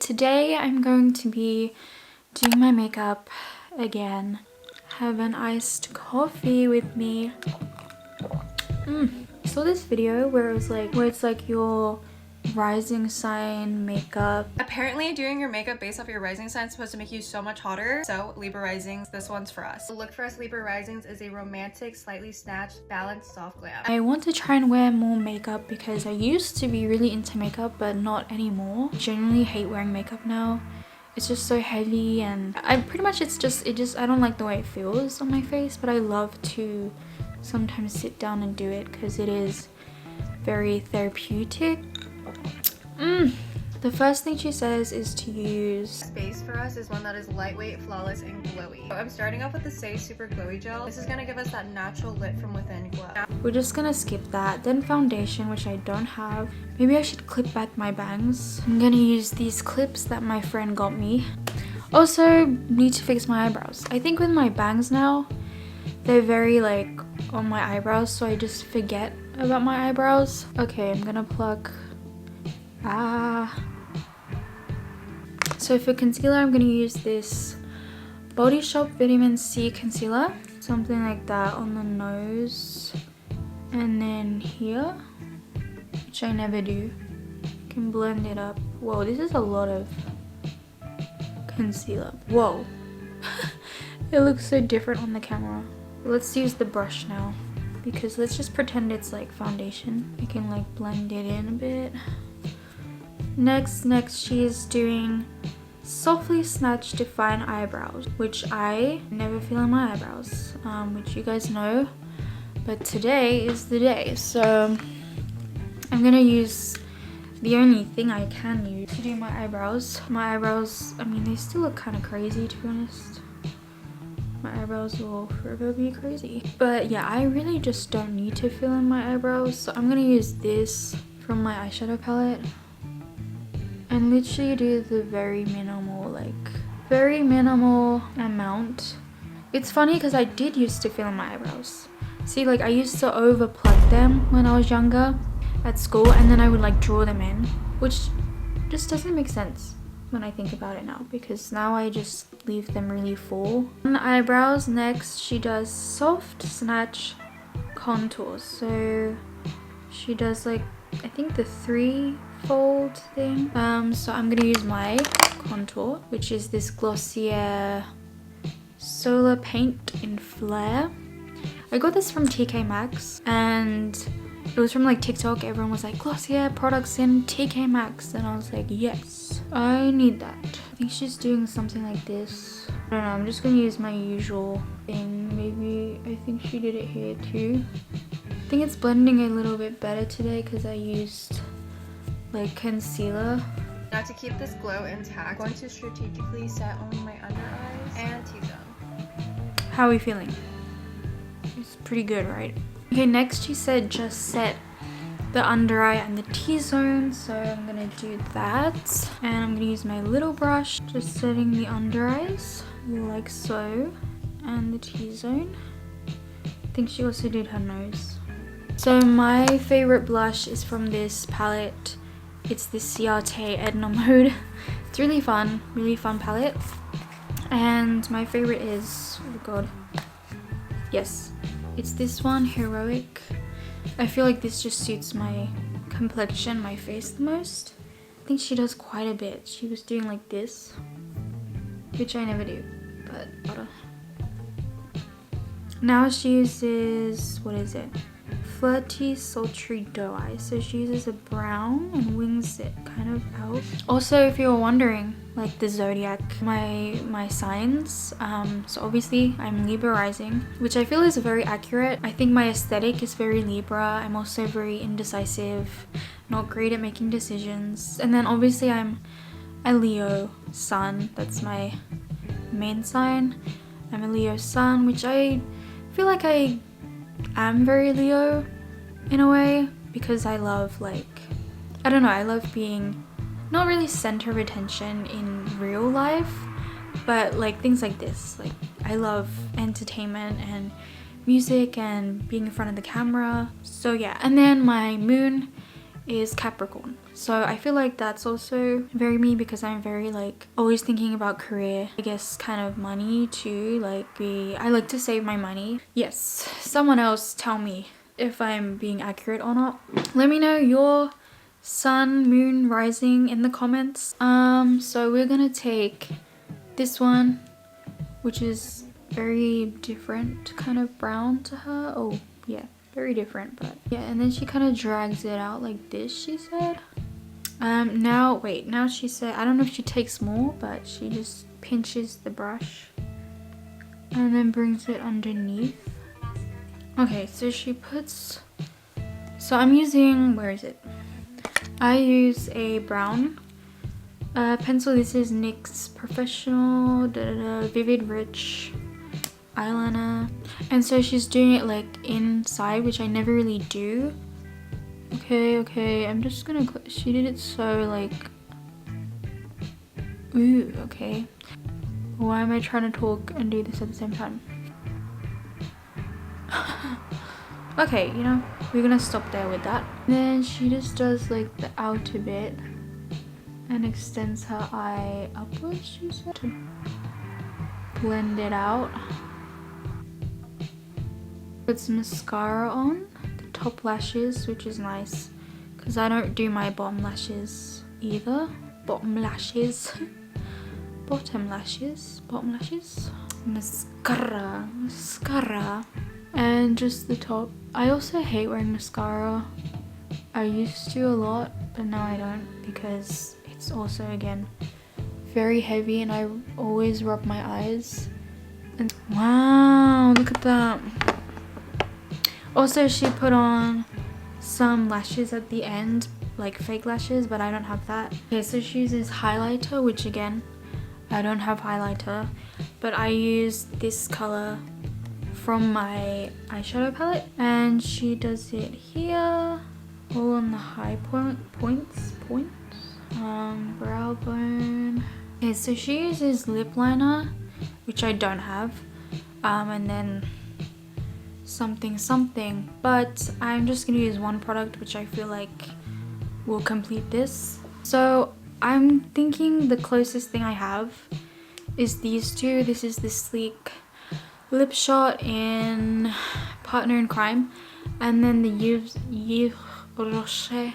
Today I'm going to be doing my makeup again. Have an iced coffee with me. I saw this video where it's like your rising sign makeup. Apparently doing your makeup based off your rising sign is supposed to make you so much hotter. So Libra Risings, this one's for us. The look for us Libra Risings is a romantic, slightly snatched, balanced, soft glam. I want to try and wear more makeup because I used to be really into makeup but not anymore. I genuinely hate wearing makeup now. It's just so heavy and I don't like the way it feels on my face, but I love to sometimes sit down and do it because it is very therapeutic. The first thing she says is to use Base for us is one that is lightweight, flawless, and glowy. So I'm starting off with the Say Super Glowy Gel. This is gonna give us that natural lit from within glow. We're just gonna skip that. Then foundation, which I don't have. Maybe I should clip back my bangs. I'm gonna use these clips that my friend got me. Also, need to fix my eyebrows. I think with my bangs now, they're very like on my eyebrows, so I just forget about my eyebrows. Okay, I'm gonna pluck. So for concealer, I'm gonna use this Body Shop Vitamin C concealer, something like that on the nose, and then here, which I never do. Can blend it up. Whoa, this is a lot of concealer. Whoa. It looks so different on the camera. Let's use the brush now, because let's just pretend it's like foundation. I can like blend it in a bit. Next she's doing Softly Snatch Define Eyebrows, which I never feel in my eyebrows, which you guys know, but today is the day. So I'm gonna use the only thing I can use to do my eyebrows. My eyebrows, I mean, they still look kind of crazy, to be honest. My eyebrows will forever be crazy. But yeah, I really just don't need to fill in my eyebrows, so I'm gonna use this from my eyeshadow palette and literally do the very minimal amount. It's funny because I did used to fill in my eyebrows. See, like I used to over pluck them when I was younger at school, and then I would like draw them in, which just doesn't make sense when I think about it now, because now I just leave them really full. On the eyebrows, next she does Soft Snatch Contours. So she does like, I think the 3-fold thing. So I'm gonna use my contour, which is this Glossier Solar Paint in Flare. I got this from TK Maxx and it was from like TikTok. Everyone was like, Glossier products in TK Maxx, and I was like, yes, I need that. I think she's doing something like this. I don't know, I'm just gonna use my usual thing. Maybe, I think she did it here too. I think it's blending a little bit better today because I used like concealer. Now to keep this glow intact, I'm going to strategically set only my under eyes and T-zone. How are we feeling? It's pretty good, right? Okay, next she said just set the under eye and the T-zone, so I'm gonna do that. And I'm gonna use my little brush, just setting the under eyes like so, and the T-zone. I think she also did her nose. So my favorite blush is from this palette. It's the Ciate Edna Mode. It's really fun palette. And my favorite is, oh god, yes, it's this one, Heroic. I feel like this just suits my complexion, my face the most. I think she does quite a bit. She was doing like this, which I never do, but whatever. Now she uses, what is it? Flirty Sultry Doe Eye. So she uses a brown and wings it kind of out. Also, if you were wondering, like the zodiac, my signs, so obviously I'm Libra Rising, which I feel is very accurate. I think my aesthetic is very Libra. I'm also very indecisive, not great at making decisions. And then obviously I'm a Leo sun. That's my main sign. I'm a Leo sun, which I feel like I am very Leo in a way, because I love, like, I don't know, I love being not really center of attention in real life, but like things like this. Like I love entertainment and music and being in front of the camera. So yeah, and then my moon is Capricorn. So I feel like that's also very me because I'm very like always thinking about career, I guess kind of money too, like I like to save my money. Yes, someone else tell me if I'm being accurate or not. Let me know your sun, moon, rising in the comments. So we're gonna take this one, which is very different kind of brown to her. Oh yeah, very different, but yeah. And then she kind of drags it out like this, she said. Now she said, I don't know if she takes more, but she just pinches the brush and then brings it underneath. Okay, so she puts, so I'm using, where is it? I use a brown pencil. This is NYX Professional Vivid Rich eyeliner, and so she's doing it like inside, which I never really do. Okay, I'm just gonna, she did it so like, ooh, okay. Why am I trying to talk and do this at the same time? Okay, you know, we're gonna stop there with that. Then she just does like the outer bit and extends her eye upwards, she said, to blend it out. Puts mascara on the top lashes, which is nice because I don't do my bottom lashes either. Bottom lashes. Mascara. And just the top. I also hate wearing mascara. I used to a lot, but now I don't because it's also, again, very heavy and I always rub my eyes. And wow, look at that. Also, she put on some lashes at the end, like fake lashes, but I don't have that. Okay, so she uses highlighter, which again, I don't have highlighter, but I use this color from my eyeshadow palette, and she does it here, all on the high points, brow bone. Okay, so she uses lip liner, which I don't have, and then something, but I'm just gonna use one product which I feel like will complete this. So I'm thinking the closest thing I have is these two. This is the Sleek Lip Shot in Partner in Crime, and then the Yves Rocher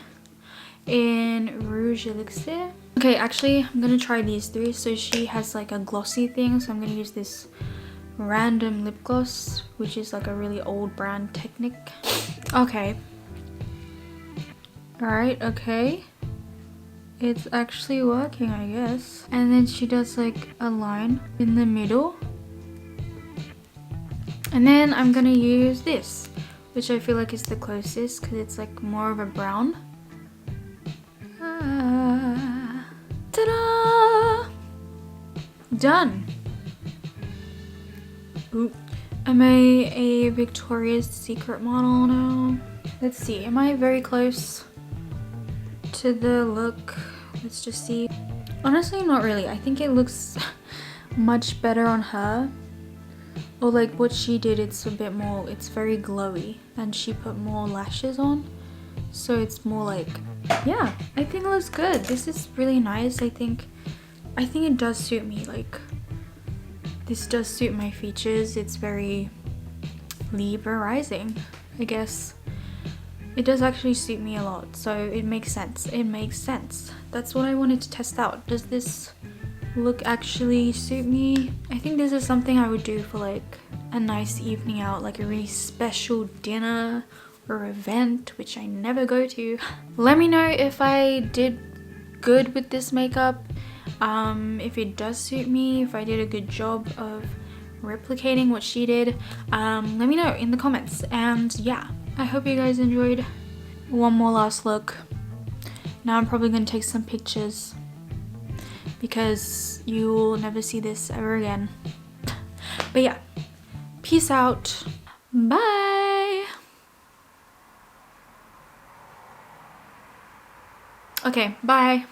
in Rouge Elixir. Okay, actually I'm gonna try these three. So she has like a glossy thing, so I'm gonna use this random lip gloss, which is like a really old brand Technique. Okay, alright, okay, it's actually working, I guess. And then she does like a line in the middle, and then I'm gonna use this, which I feel like is the closest because it's like more of a brown. Ta-da! Done. Ooh. Am I a Victoria's Secret model now? Let's see, am I very close to the look? Let's just see. Honestly, not really. I think it looks much better on her. Or like what she did, it's a bit more, it's very glowy, and she put more lashes on, so it's more like, yeah, I think it looks good. This is really nice. I think it does suit me. Like, this does suit my features. It's very Libra Rising, I guess. It does actually suit me a lot, so it makes sense. It makes sense. That's what I wanted to test out. Does this look actually suit me? I think this is something I would do for like a nice evening out, like a really special dinner or event, which I never go to. Let me know if I did good with this makeup, if it does suit me, if I did a good job of replicating what she did. Let me know in the comments. And yeah, I hope you guys enjoyed. One more last look. Now I'm probably gonna take some pictures because you will never see this ever again. But yeah, peace out. Bye. Okay, bye.